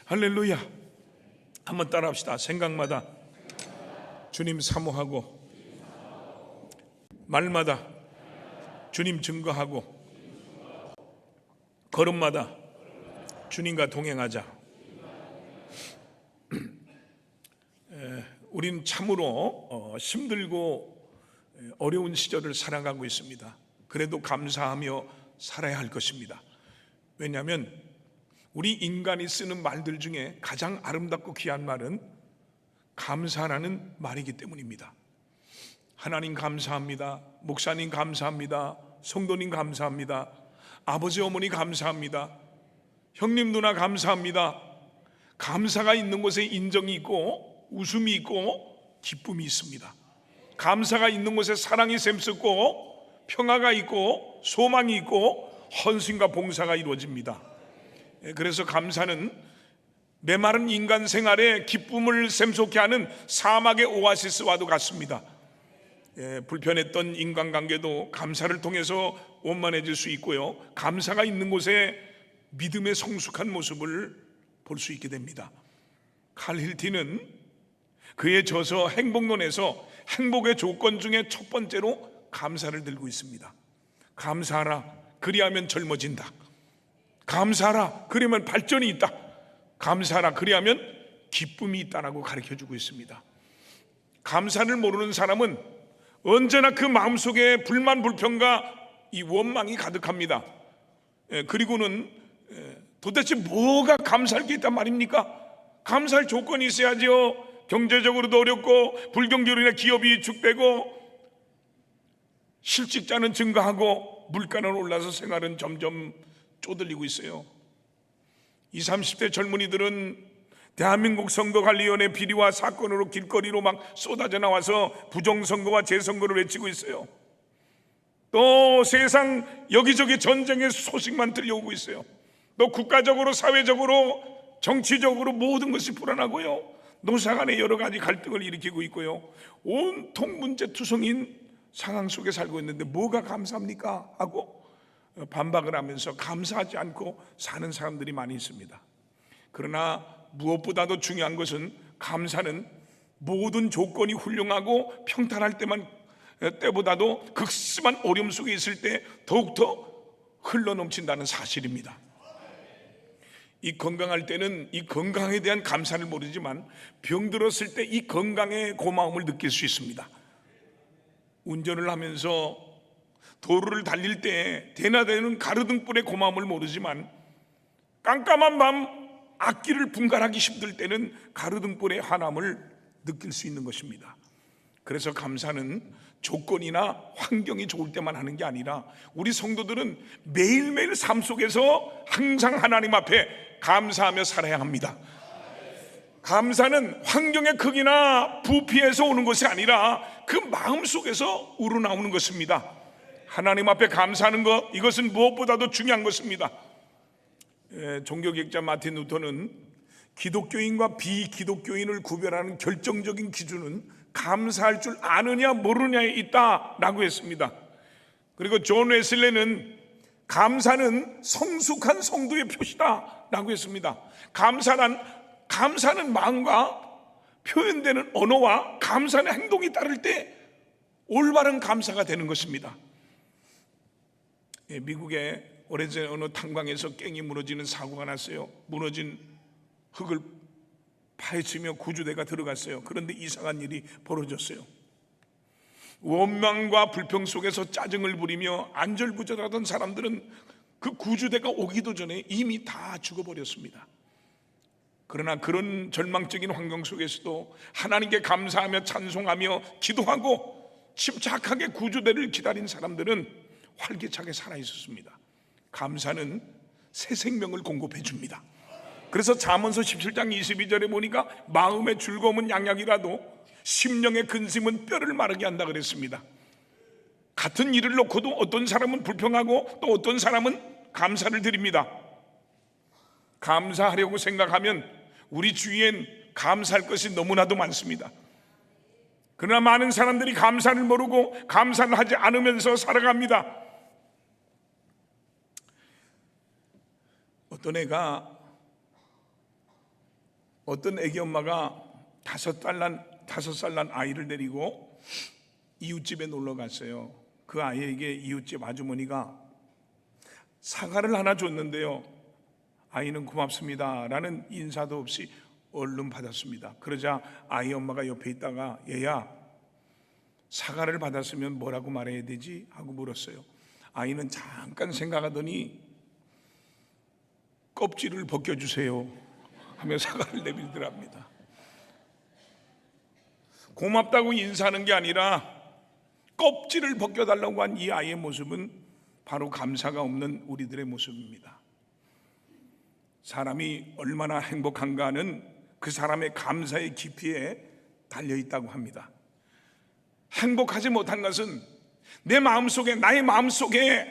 할렐루야. 한번 따라합시다. 생각마다 주님 사모하고, 말마다 주님 증거하고, 걸음마다 주님과 동행하자. 우린 참으로 힘들고 어려운 시절을 살아가고 있습니다. 그래도 감사하며 살아야 할 것입니다. 왜냐하면 우리 인간이 쓰는 말들 중에 가장 아름답고 귀한 말은 감사라는 말이기 때문입니다. 하나님 감사합니다. 목사님 감사합니다. 성도님 감사합니다. 아버지 어머니 감사합니다. 형님 누나 감사합니다. 감사가 있는 곳에 인정이 있고 웃음이 있고 기쁨이 있습니다. 감사가 있는 곳에 사랑이 샘솟고 평화가 있고 소망이 있고 헌신과 봉사가 이루어집니다. 그래서 감사는 메마른 인간 생활에 기쁨을 샘솟게 하는 사막의 오아시스와도 같습니다. 불편했던 인간관계도 감사를 통해서 원만해질 수 있고요, 감사가 있는 곳에 믿음의 성숙한 모습을 볼 수 있게 됩니다. 칼 힐티는 그의 저서 행복론에서 행복의 조건 중에 첫 번째로 감사를 들고 있습니다. 감사하라, 그리하면 젊어진다. 감사하라, 그러면 발전이 있다. 감사하라, 그리하면 기쁨이 있다라고 가르쳐주고 있습니다. 감사를 모르는 사람은 언제나 그 마음속에 불만, 불평과 이 원망이 가득합니다. 그리고는 도대체 뭐가 감사할 게 있단 말입니까? 감사할 조건이 있어야죠. 경제적으로도 어렵고 불경제로 인해 기업이 위축되고 실직자는 증가하고 물가는 올라서 생활은 점점 쪼들리고 있어요. 20, 30대 젊은이들은 대한민국 선거관리위원회 비리와 사건으로 길거리로 막 쏟아져 나와서 부정선거와 재선거를 외치고 있어요. 또 세상 여기저기 전쟁의 소식만 들려오고 있어요. 또 국가적으로, 사회적으로, 정치적으로 모든 것이 불안하고요, 노사 간에 여러 가지 갈등을 일으키고 있고요, 온통 문제투성인 상황 속에 살고 있는데 뭐가 감사합니까? 하고 반박을 하면서 감사하지 않고 사는 사람들이 많이 있습니다. 그러나 무엇보다도 중요한 것은 감사는 모든 조건이 훌륭하고 평탄할 때보다도 극심한 어려움 속에 있을 때 더욱더 흘러넘친다는 사실입니다. 이 건강할 때는 이 건강에 대한 감사를 모르지만 병들었을 때 이 건강의 고마움을 느낄 수 있습니다. 운전을 하면서 도로를 달릴 때 대나되는 가로등불의 고마움을 모르지만 깜깜한 밤 앞길을 분간하기 힘들 때는 가로등불의 환함을 느낄 수 있는 것입니다. 그래서 감사는 조건이나 환경이 좋을 때만 하는 게 아니라 우리 성도들은 매일매일 삶 속에서 항상 하나님 앞에 감사하며 살아야 합니다. 감사는 환경의 크기나 부피에서 오는 것이 아니라 그 마음 속에서 우러나오는 것입니다. 하나님 앞에 감사하는 것, 이것은 무엇보다도 중요한 것입니다. 종교개혁자 마틴 루터는 기독교인과 비기독교인을 구별하는 결정적인 기준은 감사할 줄 아느냐 모르느냐에 있다라고 했습니다. 그리고 존 웨슬레는 감사는 성숙한 성도의 표시다라고 했습니다. 감사는 마음과 표현되는 언어와 감사는 행동이 따를 때 올바른 감사가 되는 것입니다. 미국의 오래전에 어느 탄광에서 깽이 무너지는 사고가 났어요. 무너진 흙을 파헤치며 구조대가 들어갔어요. 그런데 이상한 일이 벌어졌어요. 원망과 불평 속에서 짜증을 부리며 안절부절하던 사람들은 그 구조대가 오기도 전에 이미 다 죽어버렸습니다. 그러나 그런 절망적인 환경 속에서도 하나님께 감사하며 찬송하며 기도하고 침착하게 구조대를 기다린 사람들은 활기차게 살아있었습니다. 감사는 새 생명을 공급해 줍니다. 그래서 잠언서 17장 22절에 보니까 마음의 즐거움은 양약이라도 심령의 근심은 뼈를 마르게 한다 그랬습니다. 같은 일을 놓고도 어떤 사람은 불평하고 또 어떤 사람은 감사를 드립니다. 감사하려고 생각하면 우리 주위엔 감사할 것이 너무나도 많습니다. 그러나 많은 사람들이 감사를 모르고 감사를 하지 않으면서 살아갑니다. 어떤 애가 어떤 애기 엄마가 5살 난 아이를 데리고 이웃집에 놀러 갔어요. 그 아이에게 이웃집 아주머니가 사과를 하나 줬는데요, 아이는 고맙습니다 라는 인사도 없이 얼른 받았습니다. 그러자 아이 엄마가 옆에 있다가 얘야, 사과를 받았으면 뭐라고 말해야 되지? 하고 물었어요. 아이는 잠깐 생각하더니 껍질을 벗겨주세요 하며 사과를 내밀더랍니다. 고맙다고 인사하는 게 아니라 껍질을 벗겨달라고 한 이 아이의 모습은 바로 감사가 없는 우리들의 모습입니다. 사람이 얼마나 행복한가는 그 사람의 감사의 깊이에 달려있다고 합니다. 행복하지 못한 것은 내 마음속에, 나의 마음속에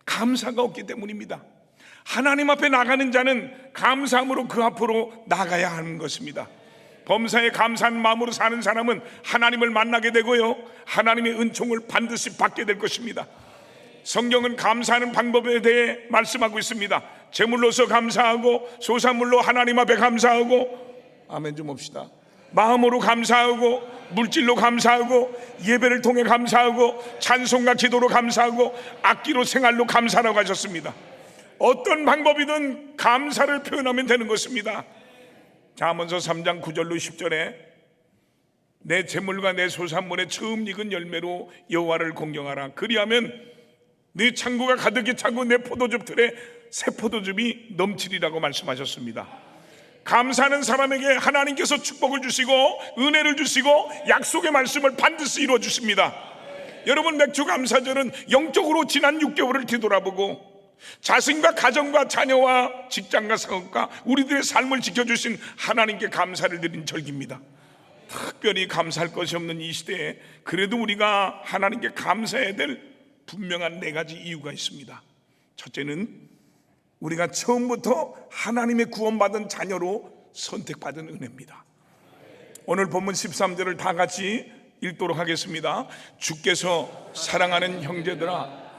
감사가 없기 때문입니다. 하나님 앞에 나가는 자는 감사함으로 그 앞으로 나가야 하는 것입니다. 범사에 감사한 마음으로 사는 사람은 하나님을 만나게 되고요, 하나님의 은총을 반드시 받게 될 것입니다. 성경은 감사하는 방법에 대해 말씀하고 있습니다. 제물로서 감사하고, 소산물로 하나님 앞에 감사하고, 아멘 좀 봅시다. 마음으로 감사하고, 물질로 감사하고, 예배를 통해 감사하고, 찬송과 기도로 감사하고, 악기로 생활로 감사라고 하셨습니다. 어떤 방법이든 감사를 표현하면 되는 것입니다. 잠언서 3장 9절로 10절에 내 재물과 내 소산물의 처음 익은 열매로 여호와를 공경하라. 그리하면 네 창고가 가득히 차고 내 포도즙 틀에 새 포도즙이 넘치리라고 말씀하셨습니다. 감사하는 사람에게 하나님께서 축복을 주시고 은혜를 주시고 약속의 말씀을 반드시 이루어 주십니다. 여러분, 맥주 감사절은 영적으로 지난 6개월을 뒤돌아보고 자신과 가정과 자녀와 직장과 사업과 우리들의 삶을 지켜주신 하나님께 감사를 드린 절기입니다. 특별히 감사할 것이 없는 이 시대에 그래도 우리가 하나님께 감사해야 될 분명한 4가지 이유가 있습니다. 첫째는 우리가 처음부터 하나님의 구원받은 자녀로 선택받은 은혜입니다. 오늘 본문 13절을 다 같이 읽도록 하겠습니다. 주께서 사랑하는 형제들아,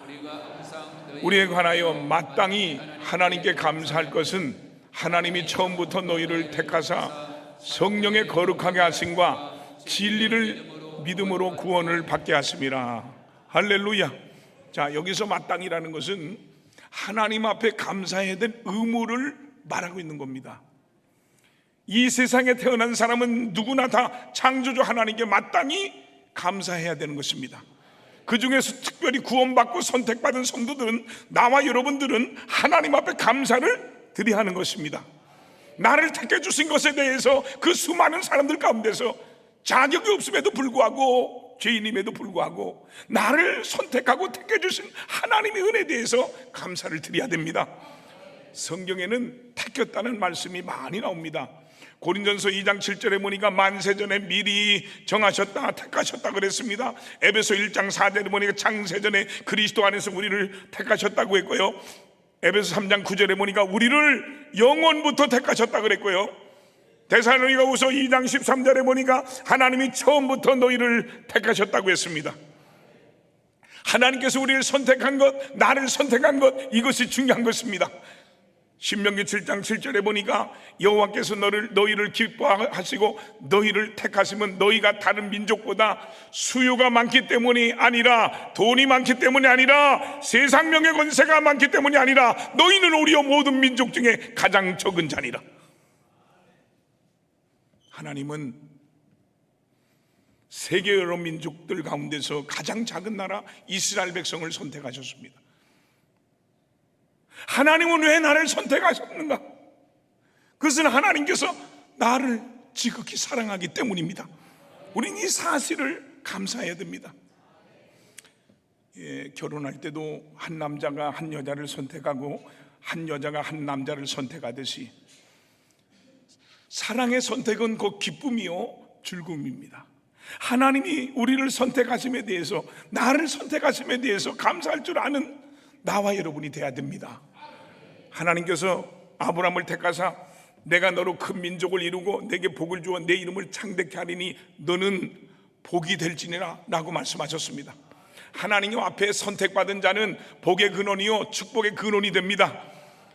우리에 관하여 마땅히 하나님께 감사할 것은 하나님이 처음부터 너희를 택하사 성령의 거룩하게 하심과 진리를 믿음으로 구원을 받게 하심이라. 할렐루야. 자, 여기서 마땅히라는 것은 하나님 앞에 감사해야 될 의무를 말하고 있는 겁니다. 이 세상에 태어난 사람은 누구나 다 창조주 하나님께 마땅히 감사해야 되는 것입니다. 그 중에서 특별히 구원받고 선택받은 성도들은, 나와 여러분들은 하나님 앞에 감사를 드려야 하는 것입니다. 나를 택해 주신 것에 대해서 그 수많은 사람들 가운데서 자격이 없음에도 불구하고, 죄인임에도 불구하고 나를 선택하고 택해 주신 하나님의 은혜에 대해서 감사를 드려야 됩니다. 성경에는 택했다는 말씀이 많이 나옵니다. 고린전서 2장 7절에 보니까 만세전에 미리 정하셨다, 택하셨다 그랬습니다. 에베소 1장 4절에 보니까 창세전에 그리스도 안에서 우리를 택하셨다고 했고요, 에베소 3장 9절에 보니까 우리를 영원부터 택하셨다 그랬고요, 데살로니가후서 2장 13절에 보니까 하나님이 처음부터 너희를 택하셨다고 했습니다. 하나님께서 우리를 선택한 것, 나를 선택한 것, 이것이 중요한 것입니다. 신명기 7장 7절에 보니까 여호와께서 너희를 기뻐하시고 너희를 택하시면 너희가 다른 민족보다 수요가 많기 때문이 아니라, 돈이 많기 때문이 아니라, 세상 명예 권세가 많기 때문이 아니라, 너희는 오히려 모든 민족 중에 가장 적은 자니라. 하나님은 세계 여러 민족들 가운데서 가장 작은 나라 이스라엘 백성을 선택하셨습니다. 하나님은 왜 나를 선택하셨는가? 그것은 하나님께서 나를 지극히 사랑하기 때문입니다. 우리는 이 사실을 감사해야 됩니다. 결혼할 때도 한 남자가 한 여자를 선택하고 한 여자가 한 남자를 선택하듯이 사랑의 선택은 곧 기쁨이요 즐거움입니다. 하나님이 우리를 선택하심에 대해서, 나를 선택하심에 대해서 감사할 줄 아는 나와 여러분이 돼야 됩니다. 하나님께서 아브라함을 택하사 내가 너로 큰 민족을 이루고 내게 복을 주어 내 이름을 창대케 하리니 너는 복이 될지니라 라고 말씀하셨습니다. 하나님 앞에 선택받은 자는 복의 근원이요 축복의 근원이 됩니다.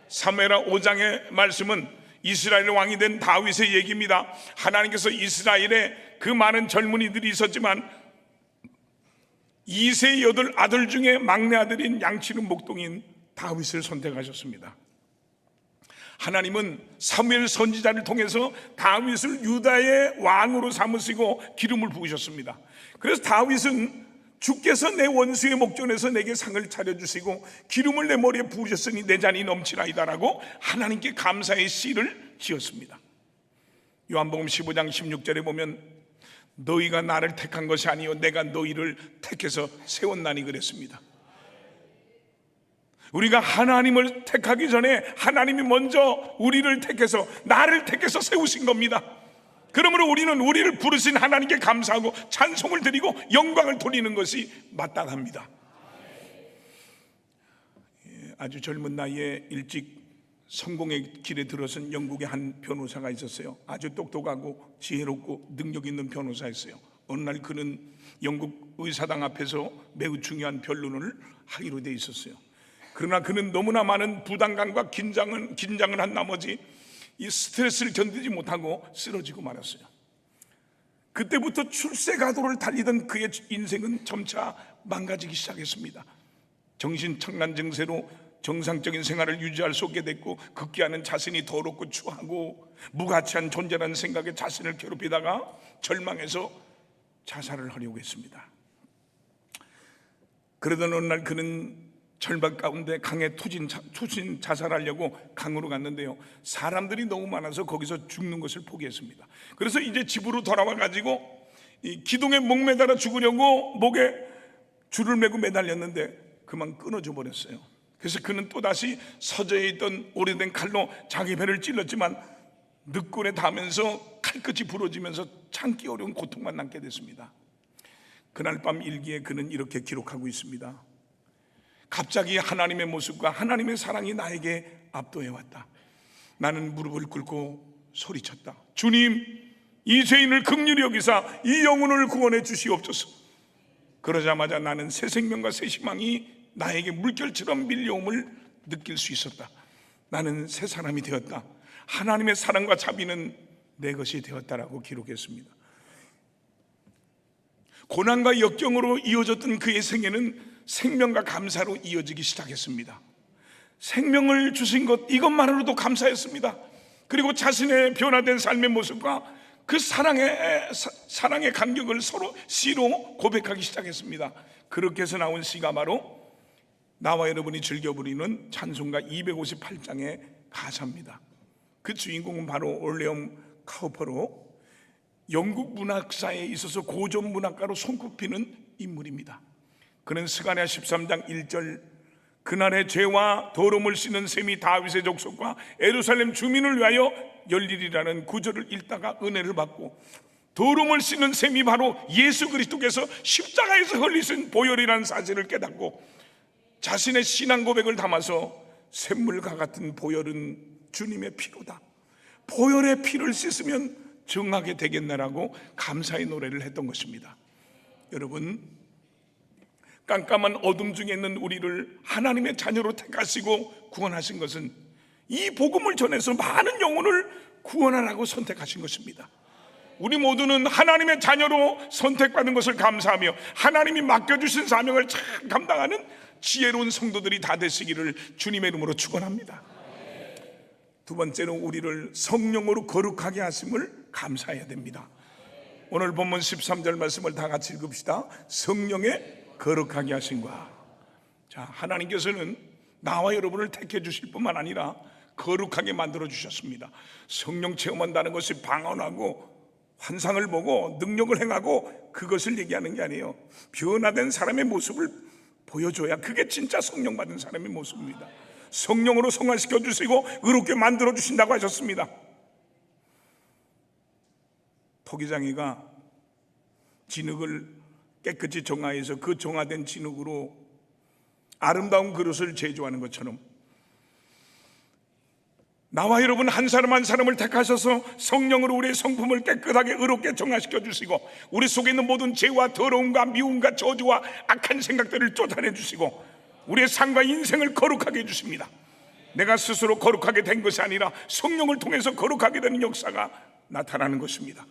사무엘하 5장의 말씀은 이스라엘 왕이 된 다윗의 얘기입니다. 하나님께서 이스라엘에 그 많은 젊은이들이 있었지만 이세의 8 아들 중에 막내 아들인 양치는 목동인 다윗을 선택하셨습니다. 하나님은 사무엘 선지자를 통해서 다윗을 유다의 왕으로 삼으시고 기름을 부으셨습니다. 그래서 다윗은 주께서 내 원수의 목전에서 내게 상을 차려주시고 기름을 내 머리에 부으셨으니 내 잔이 넘치나이다라고 하나님께 감사의 시를 지었습니다. 요한복음 15장 16절에 보면 너희가 나를 택한 것이 아니요 내가 너희를 택해서 세웠나니 그랬습니다. 우리가 하나님을 택하기 전에 하나님이 먼저 우리를 택해서, 나를 택해서 세우신 겁니다. 그러므로 우리는 우리를 부르신 하나님께 감사하고 찬송을 드리고 영광을 돌리는 것이 마땅합니다. 아주 젊은 나이에 일찍 성공의 길에 들어선 영국의 한 변호사가 있었어요. 아주 똑똑하고 지혜롭고 능력 있는 변호사였어요. 어느 날 그는 영국 의사당 앞에서 매우 중요한 변론을 하기로 돼 있었어요. 그러나 그는 너무나 많은 부담감과 긴장을 한 나머지 이 스트레스를 견디지 못하고 쓰러지고 말았어요. 그때부터 출세가도를 달리던 그의 인생은 점차 망가지기 시작했습니다. 정신청란 증세로 정상적인 생활을 유지할 수 없게 됐고, 극기하는 자신이 더럽고 추하고 무가치한 존재라는 생각에 자신을 괴롭히다가 절망해서 자살을 하려고 했습니다. 그러던 어느 날 그는 절박 가운데 강에 투신 자살하려고 강으로 갔는데요, 사람들이 너무 많아서 거기서 죽는 것을 포기했습니다. 그래서 이제 집으로 돌아와 가지고 이 기둥에 목매달아 죽으려고 목에 줄을 메고 매달렸는데 그만 끊어져 버렸어요. 그래서 그는 또다시 서재에 있던 오래된 칼로 자기 배를 찔렀지만 늑골에 닿으면서 칼끝이 부러지면서 참기 어려운 고통만 남게 됐습니다. 그날 밤 일기에 그는 이렇게 기록하고 있습니다. 갑자기 하나님의 모습과 하나님의 사랑이 나에게 압도해 왔다. 나는 무릎을 꿇고 소리쳤다. 주님, 이 죄인을 긍휼히 여기사 이 영혼을 구원해 주시옵소서. 그러자마자 나는 새 생명과 새 희망이 나에게 물결처럼 밀려옴을 느낄 수 있었다. 나는 새 사람이 되었다. 하나님의 사랑과 자비는 내 것이 되었다라고 기록했습니다. 고난과 역경으로 이어졌던 그의 생애는 생명과 감사로 이어지기 시작했습니다. 생명을 주신 것, 이것만으로도 감사했습니다. 그리고 자신의 변화된 삶의 모습과 그 사랑의 간격을 서로 시로 고백하기 시작했습니다. 그렇게 해서 나온 시가 바로 나와 여러분이 즐겨 부르는 찬송가 258장의 가사입니다. 그 주인공은 바로 올레엄 카우퍼로 영국 문학사에 있어서 고전 문학가로 손꼽히는 인물입니다. 그는 스가랴 13장 1절 그날의 죄와 더러움을 씻는 셈이 다윗의 족속과 예루살렘 주민을 위하여 열리리라는 구절을 읽다가 은혜를 받고, 더러움을 씻는 셈이 바로 예수 그리스도께서 십자가에서 흘리신 보혈이라는 사실을 깨닫고 자신의 신앙 고백을 담아서 샘물과 같은 보혈은 주님의 피로다, 보혈의 피를 씻으면 정하게 되겠나라고 감사의 노래를 했던 것입니다. 여러분, 깜깜한 어둠 중에 있는 우리를 하나님의 자녀로 택하시고 구원하신 것은 이 복음을 전해서 많은 영혼을 구원하라고 선택하신 것입니다. 우리 모두는 하나님의 자녀로 선택받은 것을 감사하며 하나님이 맡겨주신 사명을 잘 감당하는 지혜로운 성도들이 다 되시기를 주님의 이름으로 축원합니다. 두 번째로 우리를 성령으로 거룩하게 하심을 감사해야 됩니다. 오늘 본문 13절 말씀을 다 같이 읽읍시다. 성령의 거룩하게 하심과, 자, 하나님께서는 나와 여러분을 택해 주실 뿐만 아니라 거룩하게 만들어 주셨습니다. 성령 체험한다는 것이 방언하고 환상을 보고 능력을 행하고 그것을 얘기하는 게 아니에요. 변화된 사람의 모습을 보여줘야 그게 진짜 성령 받은 사람의 모습입니다. 성령으로 성화시켜 주시고 의롭게 만들어 주신다고 하셨습니다. 토기장이가 진흙을 깨끗이 정화해서 그 정화된 진흙으로 아름다운 그릇을 제조하는 것처럼 나와 여러분 한 사람 한 사람을 택하셔서 성령으로 우리의 성품을 깨끗하게 의롭게 정화시켜 주시고 우리 속에 있는 모든 죄와 더러움과 미움과 저주와 악한 생각들을 쫓아내 주시고 우리의 삶과 인생을 거룩하게 해주십니다. 내가 스스로 거룩하게 된 것이 아니라 성령을 통해서 거룩하게 되는 역사가 나타나는 것입니다.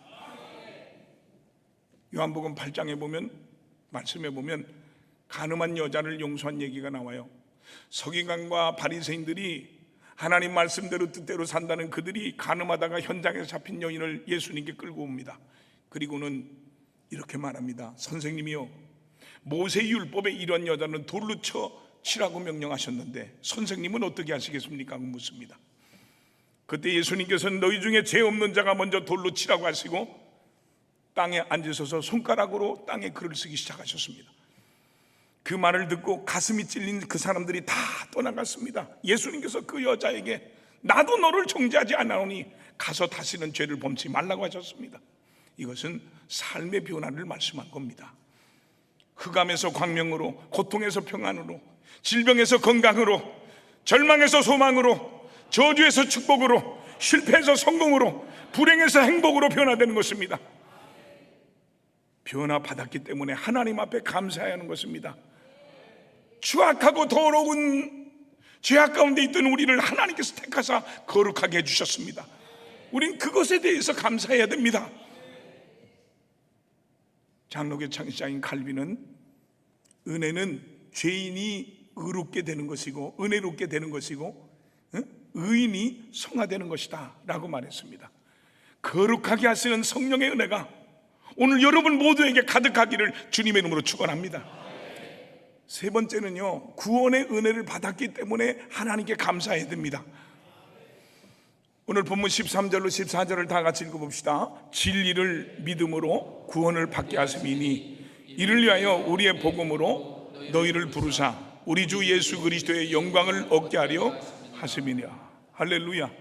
요한복음 8장에 보면, 말씀에 보면 간음한 여자를 용서한 얘기가 나와요. 서기관과 바리새인들이 하나님 말씀대로 뜻대로 산다는 그들이 간음하다가 현장에서 잡힌 여인을 예수님께 끌고 옵니다. 그리고는 이렇게 말합니다. 선생님이요, 모세의 율법에 이런 여자는 돌로 치라고 명령하셨는데 선생님은 어떻게 하시겠습니까? 하고 묻습니다. 그때 예수님께서는 너희 중에 죄 없는 자가 먼저 돌로 치라고 하시고 땅에 앉으셔서 손가락으로 땅에 글을 쓰기 시작하셨습니다. 그 말을 듣고 가슴이 찔린 그 사람들이 다 떠나갔습니다. 예수님께서 그 여자에게 나도 너를 정죄하지 않아오니 가서 다시는 죄를 범치 말라고 하셨습니다. 이것은 삶의 변화를 말씀한 겁니다. 흑암에서 광명으로, 고통에서 평안으로, 질병에서 건강으로, 절망에서 소망으로, 저주에서 축복으로, 실패에서 성공으로, 불행에서 행복으로 변화되는 것입니다. 변화받았기 때문에 하나님 앞에 감사해야 하는 것입니다. 추악하고 더러운 죄악 가운데 있던 우리를 하나님께서 택하사 거룩하게 해주셨습니다. 우린 그것에 대해서 감사해야 됩니다. 장로교 창시자인 칼빈은 은혜는 죄인이 의롭게 되는 것이고 은혜롭게 되는 것이고 의인이 성화되는 것이다 라고 말했습니다. 거룩하게 하시는 성령의 은혜가 오늘 여러분 모두에게 가득하기를 주님의 이름으로 축원합니다. 세 번째는요, 구원의 은혜를 받았기 때문에 하나님께 감사해야 됩니다. 오늘 본문 13절로 14절을 다 같이 읽어봅시다. 진리를 믿음으로 구원을 받게 하심이니 이를 위하여 우리의 복음으로 너희를 부르사 우리 주 예수 그리스도의 영광을 얻게 하려 하심이니라. 할렐루야.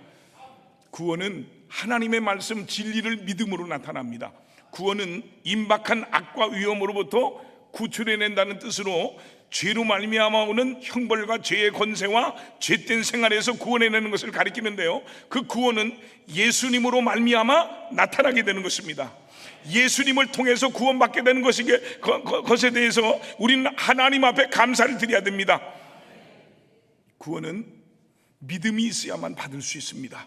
구원은 하나님의 말씀 진리를 믿음으로 나타납니다. 구원은 임박한 악과 위험으로부터 구출해낸다는 뜻으로 죄로 말미암아 오는 형벌과 죄의 권세와 죄된 생활에서 구원해내는 것을 가리키는데요, 그 구원은 예수님으로 말미암아 나타나게 되는 것입니다. 예수님을 통해서 구원받게 되는 것에 대해서 우리는 하나님 앞에 감사를 드려야 됩니다. 구원은 믿음이 있어야만 받을 수 있습니다.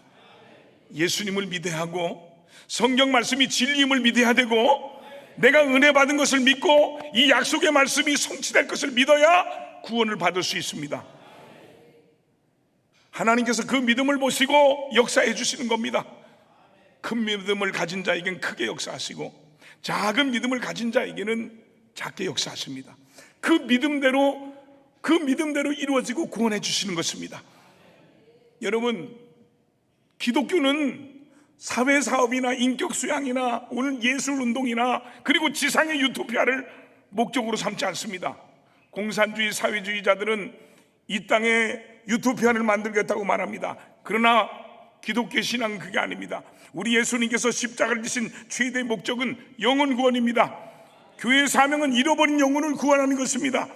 예수님을 믿어야 하고 성경 말씀이 진리임을 믿어야 되고 내가 은혜 받은 것을 믿고 이 약속의 말씀이 성취될 것을 믿어야 구원을 받을 수 있습니다. 하나님께서 그 믿음을 보시고 역사해 주시는 겁니다. 큰 믿음을 가진 자에게는 크게 역사하시고 작은 믿음을 가진 자에게는 작게 역사하십니다. 그 믿음대로 이루어지고 구원해 주시는 것입니다. 여러분, 기독교는 사회사업이나 인격수양이나 오늘 예술운동이나 그리고 지상의 유토피아를 목적으로 삼지 않습니다. 공산주의 사회주의자들은 이 땅에 유토피아를 만들겠다고 말합니다. 그러나 기독교 신앙은 그게 아닙니다. 우리 예수님께서 십자가를 지신 최대의 목적은 영혼 구원입니다. 교회의 사명은 잃어버린 영혼을 구원하는 것입니다.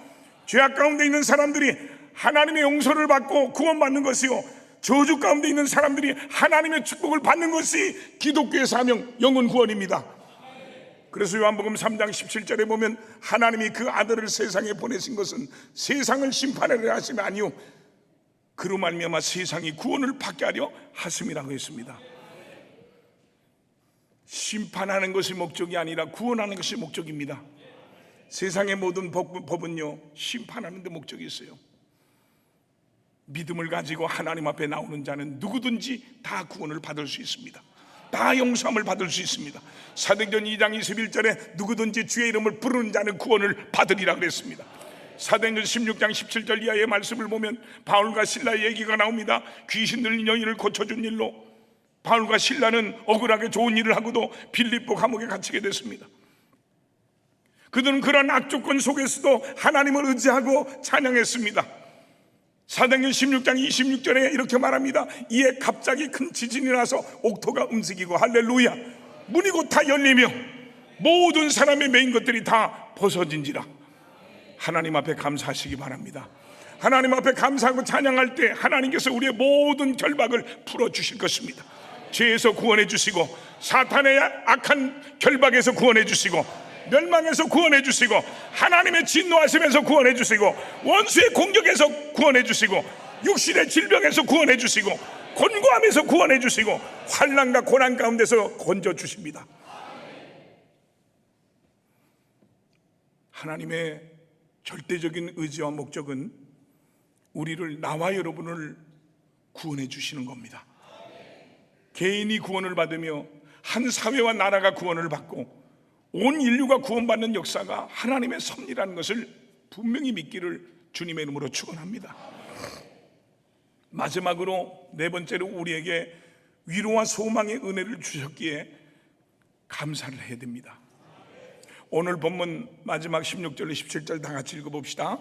죄악 가운데 있는 사람들이 하나님의 용서를 받고 구원받는 것이요, 저주 가운데 있는 사람들이 하나님의 축복을 받는 것이 기독교의 사명, 영혼 구원입니다. 그래서 요한복음 3장 17절에 보면 하나님이 그 아들을 세상에 보내신 것은 세상을 심판하려 하심이 아니요 그로 말미암아 세상이 구원을 받게 하려 하심이라고 했습니다. 심판하는 것이 목적이 아니라 구원하는 것이 목적입니다. 세상의 모든 법은요, 심판하는 데 목적이 있어요. 믿음을 가지고 하나님 앞에 나오는 자는 누구든지 다 구원을 받을 수 있습니다. 다 용서함을 받을 수 있습니다. 사도행전 2장 21절에 누구든지 주의 이름을 부르는 자는 구원을 받으리라 그랬습니다. 사도행전 16장 17절 이하의 말씀을 보면 바울과 실라의 얘기가 나옵니다. 귀신 들린 여인을 고쳐준 일로 바울과 실라는 억울하게 좋은 일을 하고도 빌립보 감옥에 갇히게 됐습니다. 그들은 그런 악조건 속에서도 하나님을 의지하고 찬양했습니다. 사도행전 16장 26절에 이렇게 말합니다. 이에 갑자기 큰 지진이 나서 옥토가 움직이고 할렐루야, 문이 곧 다 열리며 모든 사람의 메인 것들이 다 벗어진지라. 하나님 앞에 감사하시기 바랍니다. 하나님 앞에 감사하고 찬양할 때 하나님께서 우리의 모든 결박을 풀어주실 것입니다. 죄에서 구원해 주시고 사탄의 악한 결박에서 구원해 주시고 멸망에서 구원해 주시고 하나님의 진노하심에서 구원해 주시고 원수의 공격에서 구원해 주시고 육신의 질병에서 구원해 주시고 곤고함에서 구원해 주시고 환난과 고난 가운데서 건져 주십니다. 하나님의 절대적인 의지와 목적은 우리를, 나와 여러분을 구원해 주시는 겁니다. 개인이 구원을 받으며 한 사회와 나라가 구원을 받고 온 인류가 구원받는 역사가 하나님의 섭리라는 것을 분명히 믿기를 주님의 이름으로 축원합니다. 마지막으로 네 번째로 우리에게 위로와 소망의 은혜를 주셨기에 감사를 해야 됩니다. 오늘 본문 마지막 16절 17절 다 같이 읽어봅시다.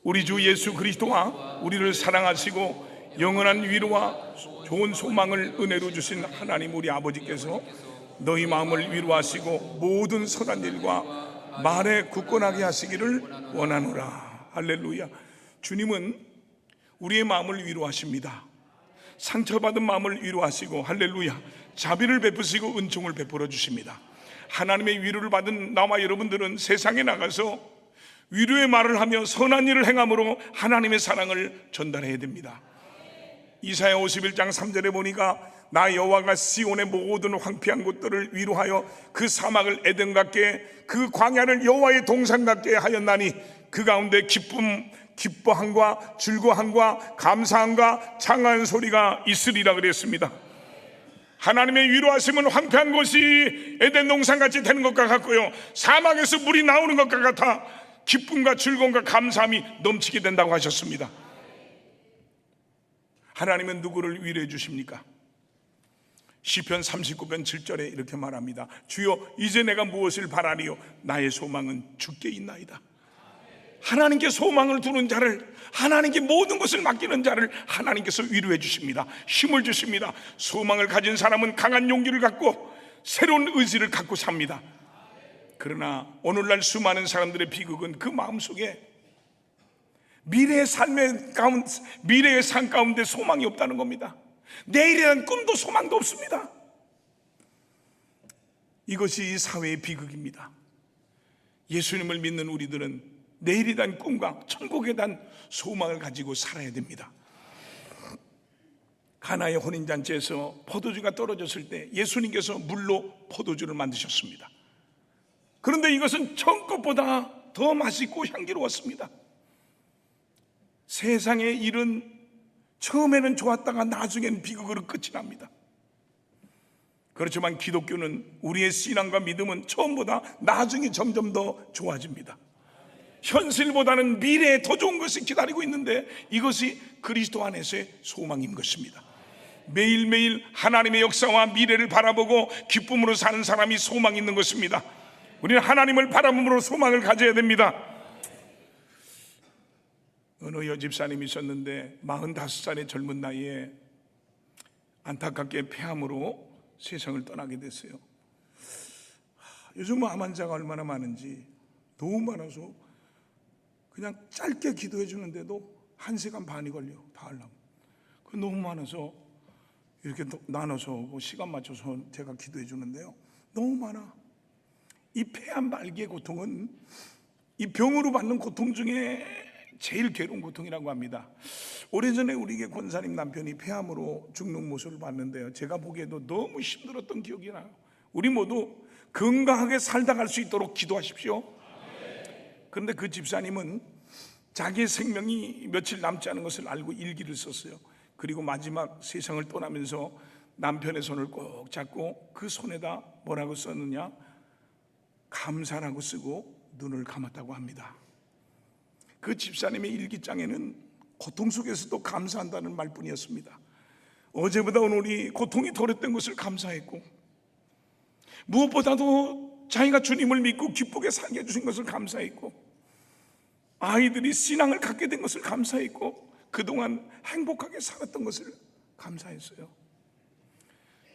우리 주 예수 그리스도와 우리를 사랑하시고 영원한 위로와 좋은 소망을 은혜로 주신 하나님 우리 아버지께서 너희 마음을 위로하시고 모든 선한 일과 말에 굳건하게 하시기를 원하노라. 할렐루야. 주님은 우리의 마음을 위로하십니다. 상처받은 마음을 위로하시고, 할렐루야, 자비를 베푸시고 은총을 베풀어 주십니다. 하나님의 위로를 받은 나와 여러분들은 세상에 나가서 위로의 말을 하며 선한 일을 행함으로 하나님의 사랑을 전달해야 됩니다. 이사야 51장 3절에 보니까 나 여호와가 시온의 모든 황폐한 곳들을 위로하여 그 사막을 에덴 같게 그 광야를 여호와의 동산 같게 하였나니 그 가운데 기뻐함과 즐거움과 감사함과 창한 소리가 있으리라 그랬습니다. 하나님의 위로하심은 황폐한 곳이 에덴 동산같이 되는 것과 같고요, 사막에서 물이 나오는 것과 같아 기쁨과 즐거움과 감사함이 넘치게 된다고 하셨습니다. 하나님은 누구를 위로해 주십니까? 시편 39편 7절에 이렇게 말합니다. 주여 이제 내가 무엇을 바라리요? 나의 소망은 주께 있나이다. 하나님께 소망을 두는 자를, 하나님께 모든 것을 맡기는 자를 하나님께서 위로해 주십니다. 힘을 주십니다. 소망을 가진 사람은 강한 용기를 갖고 새로운 의지를 갖고 삽니다. 그러나 오늘날 수많은 사람들의 비극은 그 마음속에 미래의 삶 가운데 소망이 없다는 겁니다. 내일에 대한 꿈도 소망도 없습니다. 이것이 이 사회의 비극입니다. 예수님을 믿는 우리들은 내일에 대한 꿈과 천국에 대한 소망을 가지고 살아야 됩니다. 가나의 혼인잔치에서 포도주가 떨어졌을 때 예수님께서 물로 포도주를 만드셨습니다. 그런데 이것은 처음 것보다 더 맛있고 향기로웠습니다. 세상의 일은 처음에는 좋았다가 나중에는 비극으로 끝이 납니다. 그렇지만 기독교는, 우리의 신앙과 믿음은 처음보다 나중에 점점 더 좋아집니다. 현실보다는 미래에 더 좋은 것이 기다리고 있는데 이것이 그리스도 안에서의 소망인 것입니다. 매일매일 하나님의 역사와 미래를 바라보고 기쁨으로 사는 사람이 소망이 있는 것입니다. 우리는 하나님을 바라봄으로 소망을 가져야 됩니다. 어느 여집사님이 있었는데 45살의 젊은 나이에 안타깝게 폐암으로 세상을 떠나게 됐어요. 요즘 암 환자가 얼마나 많은지, 너무 많아서 그냥 짧게 기도해 주는데도 1시간 반이 걸려, 다 하려면. 너무 많아서 이렇게 나눠서 시간 맞춰서 제가 기도해 주는데요, 너무 많아. 이 폐암 말기의 고통은 이 병으로 받는 고통 중에 제일 괴로운 고통이라고 합니다. 오래전에 우리 권사님 남편이 폐암으로 죽는 모습을 봤는데요, 제가 보기에도 너무 힘들었던 기억이 나요. 우리 모두 건강하게 살다 갈 수 있도록 기도하십시오. 그런데 그 집사님은 자기의 생명이 며칠 남지 않은 것을 알고 일기를 썼어요. 그리고 마지막 세상을 떠나면서 남편의 손을 꼭 잡고 그 손에다 뭐라고 썼느냐, 감사라고 쓰고 눈을 감았다고 합니다. 그 집사님의 일기장에는 고통 속에서도 감사한다는 말뿐이었습니다. 어제보다 오늘이 고통이 덜했던 것을 감사했고, 무엇보다도 자기가 주님을 믿고 기쁘게 살게 해주신 것을 감사했고, 아이들이 신앙을 갖게 된 것을 감사했고, 그동안 행복하게 살았던 것을 감사했어요.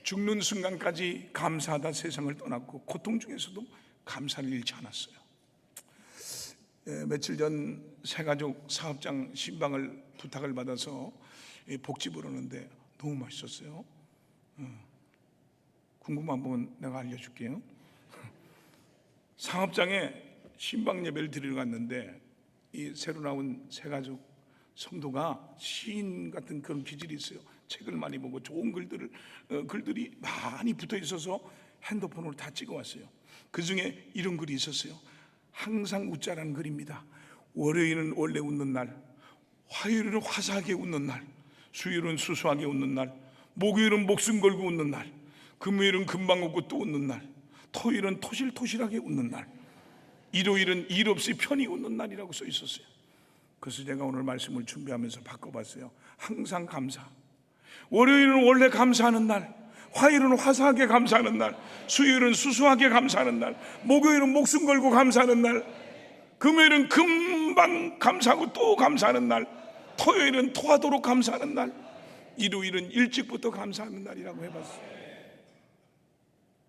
죽는 순간까지 감사하다 세상을 떠났고, 고통 중에서도 감사를 잃지 않았어요. 며칠 전 새가족 사업장 신방을 부탁을 받아서 복집을 하는데 너무 맛있었어요. 궁금한 부분 내가 알려줄게요. 사업장에 신방 예배를 드리러 갔는데 이 새로 나온 새가족 성도가 시인 같은 그런 기질이 있어요. 책을 많이 보고 좋은 글들이 많이 붙어 있어서 핸드폰으로 다 찍어왔어요. 그 중에 이런 글이 있었어요. 항상 웃자라는 글입니다. 월요일은 원래 웃는 날, 화요일은 화사하게 웃는 날, 수요일은 수수하게 웃는 날, 목요일은 목숨 걸고 웃는 날, 금요일은 금방 웃고 또 웃는 날, 토요일은 토실토실하게 웃는 날, 일요일은 일 없이 편히 웃는 날이라고 써 있었어요. 그래서 제가 오늘 말씀을 준비하면서 바꿔봤어요. 항상 감사. 월요일은 원래 감사하는 날, 화요일은 화사하게 감사하는 날, 수요일은 수수하게 감사하는 날, 목요일은 목숨 걸고 감사하는 날, 금요일은 금방 감사하고 또 감사하는 날, 토요일은 토하도록 감사하는 날, 일요일은 일찍부터 감사하는 날이라고 해봤어요.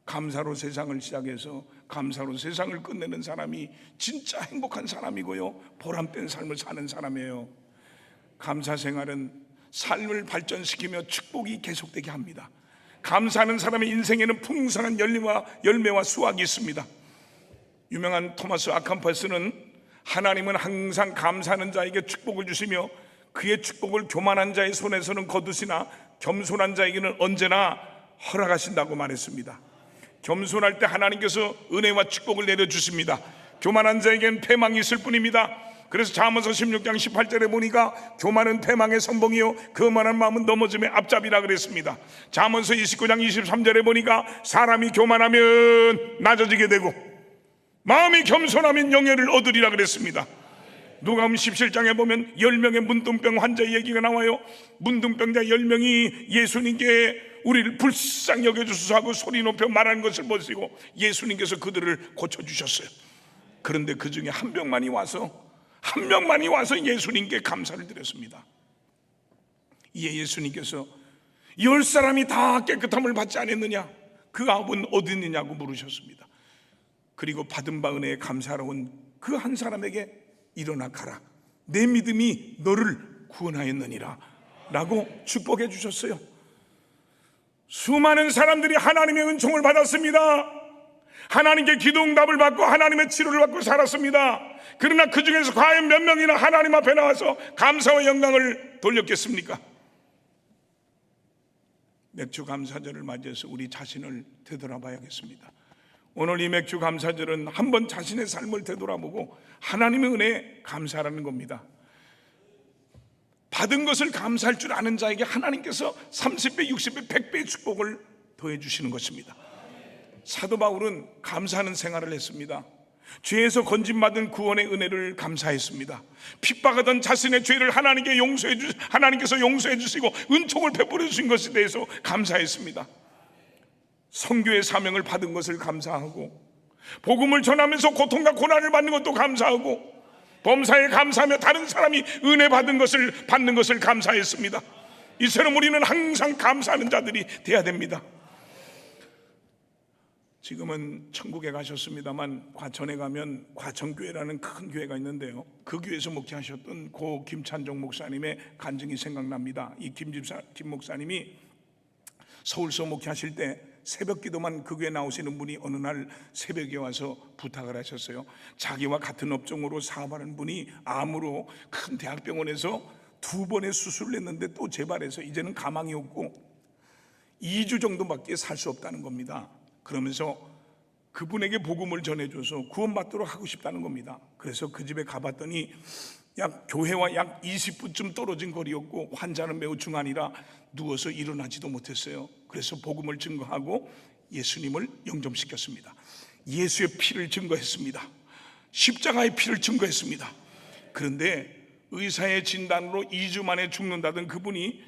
감사로 세상을 시작해서 감사로 세상을 끝내는 사람이 진짜 행복한 사람이고요, 보람된 삶을 사는 사람이에요. 감사 생활은 삶을 발전시키며 축복이 계속되게 합니다. 감사하는 사람의 인생에는 풍성한 열매와 수확이 있습니다. 유명한 토마스 아캄파스는 하나님은 항상 감사하는 자에게 축복을 주시며 그의 축복을 교만한 자의 손에서는 거두시나 겸손한 자에게는 언제나 허락하신다고 말했습니다. 겸손할 때 하나님께서 은혜와 축복을 내려주십니다. 교만한 자에게는 패망이 있을 뿐입니다. 그래서 잠언서 16장 18절에 보니까 교만은 패망의 선봉이요 거만한 마음은 넘어짐의 앞잡이라 그랬습니다. 잠언서 29장 23절에 보니까 사람이 교만하면 낮아지게 되고 마음이 겸손하면 영예를 얻으리라 그랬습니다. 누가복음 17장에 보면 10명의 문둥병 환자의 얘기가 나와요. 문둥병자 10명이 예수님께 우리를 불쌍히 여겨주소서 하고 소리 높여 말하는 것을 보시고 예수님께서 그들을 고쳐주셨어요. 그런데 그 중에 한 명만이 와서 예수님께 감사를 드렸습니다. 이에 예수님께서 10사람이 다 깨끗함을 받지 않았느냐? 그 아홉은 어디 있느냐고 물으셨습니다. 그리고 받은 바 은혜에 감사하러 온 그 한 사람에게 일어나 가라, 내 믿음이 너를 구원하였느니라 라고 축복해 주셨어요. 수많은 사람들이 하나님의 은총을 받았습니다. 하나님께 기도 응답을 받고 하나님의 치료를 받고 살았습니다. 그러나 그 중에서 과연 몇 명이나 하나님 앞에 나와서 감사와 영광을 돌렸겠습니까? 맥주 감사절을 맞이해서 우리 자신을 되돌아봐야겠습니다. 오늘 이 맥주 감사절은 한번 자신의 삶을 되돌아보고 하나님의 은혜에 감사하라는 겁니다. 받은 것을 감사할 줄 아는 자에게 하나님께서 30배, 60배, 100배의 축복을 더해 주시는 것입니다. 사도 바울은 감사하는 생활을 했습니다. 죄에서 건진받은 구원의 은혜를 감사했습니다. 핍박하던 자신의 죄를 하나님께서 용서해 주시고 은총을 베풀어 주신 것에 대해서 감사했습니다. 선교의 사명을 받은 것을 감사하고 복음을 전하면서 고통과 고난을 받는 것도 감사하고 범사에 감사하며 다른 사람이 은혜 받는 것을 받는 것을 감사했습니다. 이처럼 우리는 항상 감사하는 자들이 돼야 됩니다. 지금은 천국에 가셨습니다만 과천에 가면 과천교회라는 큰 교회가 있는데요, 그 교회에서 목회하셨던 고 김찬종 목사님의 간증이 생각납니다. 이 김 목사님이 서울서 목회하실 때 새벽 기도만 그 교회에 나오시는 분이 어느 날 새벽에 와서 부탁을 하셨어요. 자기와 같은 업종으로 사업하는 분이 암으로 큰 대학병원에서 2번의 수술을 했는데 또 재발해서 이제는 가망이 없고 2주 정도밖에 살 수 없다는 겁니다. 그러면서 그분에게 복음을 전해줘서 구원받도록 하고 싶다는 겁니다. 그래서 그 집에 가봤더니 교회와 약 20분쯤 떨어진 거리였고 환자는 매우 중환이라 누워서 일어나지도 못했어요. 그래서 복음을 증거하고 예수님을 영접시켰습니다. 예수의 피를 증거했습니다. 십자가의 피를 증거했습니다. 그런데 의사의 진단으로 2주 만에 죽는다던 그분이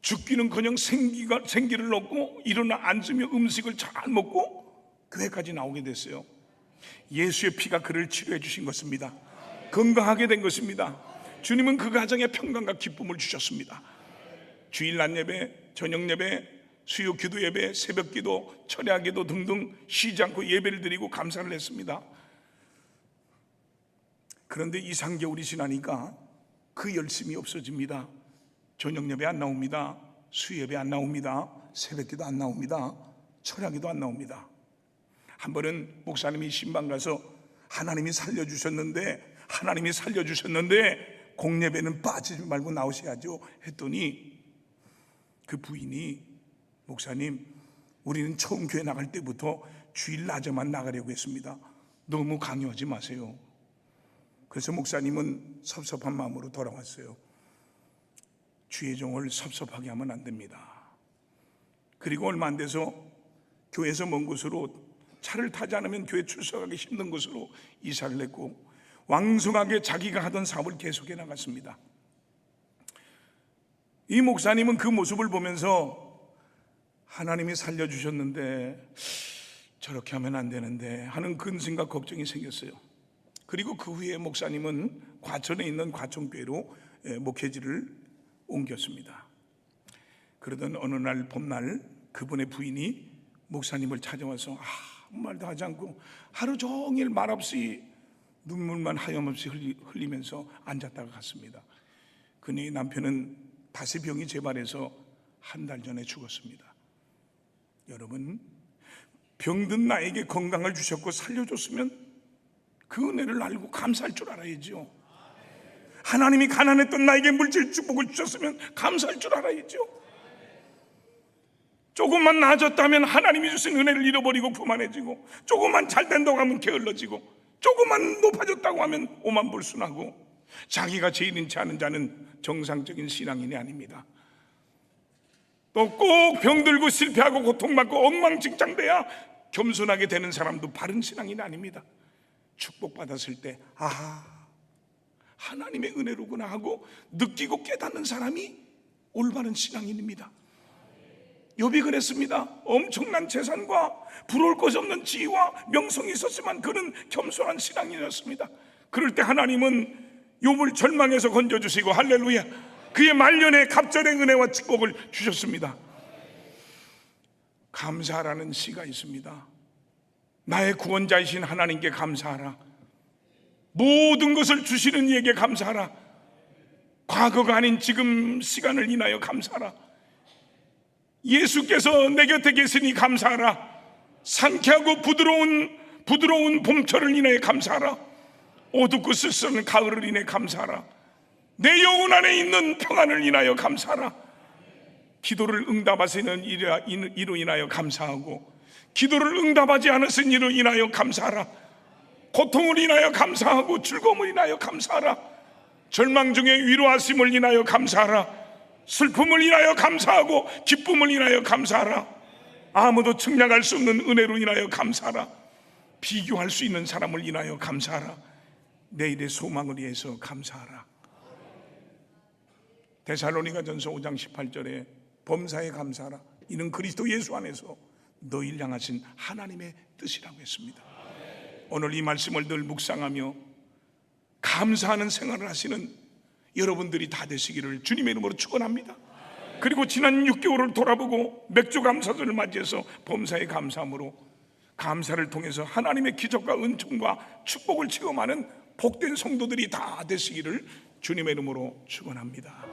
죽기는커녕 생기를 얻고 일어나 앉으며 음식을 잘 먹고 교회까지 나오게 됐어요. 예수의 피가 그를 치료해 주신 것입니다. 건강하게 된 것입니다. 주님은 그 가정에 평강과 기쁨을 주셨습니다. 주일 낮 예배, 저녁 예배, 수요 기도 예배, 새벽 기도, 철야 기도 등등 쉬지 않고 예배를 드리고 감사를 했습니다. 그런데 2, 3개월이 지나니까 그 열심이 없어집니다. 저녁 예배 안 나옵니다. 수요 예배 안 나옵니다. 새벽 기도 안 나옵니다. 철야 기도 안 나옵니다. 한 번은 목사님이 신방 가서 하나님이 살려주셨는데 공예배는 빠지지 말고 나오셔야죠 했더니 그 부인이 목사님, 우리는 처음 교회 나갈 때부터 주일 낮에만 나가려고 했습니다. 너무 강요하지 마세요. 그래서 목사님은 섭섭한 마음으로 돌아왔어요. 주의 종을 섭섭하게 하면 안 됩니다. 그리고 얼마 안 돼서 교회에서 먼 곳으로, 차를 타지 않으면 교회 출석하기 힘든 곳으로 이사를 했고 왕성하게 자기가 하던 사업을 계속해 나갔습니다. 이 목사님은 그 모습을 보면서 하나님이 살려주셨는데 저렇게 하면 안 되는데 하는 근심과 걱정이 생겼어요. 그리고 그 후에 목사님은 과천에 있는 과천교회로 목회지를 옮겼습니다. 그러던 어느 날 봄날 그분의 부인이 목사님을 찾아와서 아무 말도 하지 않고 하루 종일 말없이 눈물만 하염없이 흘리면서 앉았다가 갔습니다. 그의 남편은 다시병이 재발해서 한 달 전에 죽었습니다. 여러분, 병든 나에게 건강을 주셨고 살려줬으면 그 은혜를 알고 감사할 줄 알아야죠. 하나님이 가난했던 나에게 물질 축복을 주셨으면 감사할 줄 알아야죠. 조금만 나아졌다면 하나님이 주신 은혜를 잃어버리고 교만해지고, 조금만 잘 된다고 하면 게을러지고, 조금만 높아졌다고 하면 오만불순하고, 자기가 죄인인 체 아는 자는 정상적인 신앙인이 아닙니다. 또 꼭 병들고 실패하고 고통받고 엉망진창돼야 겸손하게 되는 사람도 바른 신앙인이 아닙니다. 축복받았을 때 하나님의 은혜로구나 하고 느끼고 깨닫는 사람이 올바른 신앙인입니다. 욥이 그랬습니다. 엄청난 재산과 부러울 것이 없는 지위와 명성이 있었지만 그는 겸손한 신앙인이었습니다. 그럴 때 하나님은 욥을 절망에서 건져주시고, 할렐루야, 그의 말년에 갑절의 은혜와 축복을 주셨습니다. 감사하라는 시가 있습니다. 나의 구원자이신 하나님께 감사하라. 모든 것을 주시는 이에게 감사하라. 과거가 아닌 지금 시간을 인하여 감사하라. 예수께서 내 곁에 계시니 감사하라. 상쾌하고 부드러운 봄철을 인하여 감사하라. 어둡고 쓸쓸한 가을을 인해 감사하라. 내 영혼 안에 있는 평안을 인하여 감사하라. 기도를 응답하시는 이로 인하여 감사하고, 기도를 응답하지 않으신 이로 인하여 감사하라. 고통을 인하여 감사하고, 즐거움을 인하여 감사하라. 절망 중에 위로하심을 인하여 감사하라. 슬픔을 인하여 감사하고, 기쁨을 인하여 감사하라. 아무도 측량할 수 없는 은혜로 인하여 감사하라. 비교할 수 있는 사람을 인하여 감사하라. 내일의 소망을 위해서 감사하라. 데살로니가전서 5장 18절에 범사에 감사하라. 이는 그리스도 예수 안에서 너희를 향하신 하나님의 뜻이라고 했습니다. 오늘 이 말씀을 늘 묵상하며 감사하는 생활을 하시는 여러분들이 다 되시기를 주님의 이름으로 축원합니다. 그리고 지난 6개월을 돌아보고 맥주 감사절을 맞이해서 범사에 감사함으로 감사를 통해서 하나님의 기적과 은총과 축복을 체험하는 복된 성도들이 다 되시기를 주님의 이름으로 축원합니다.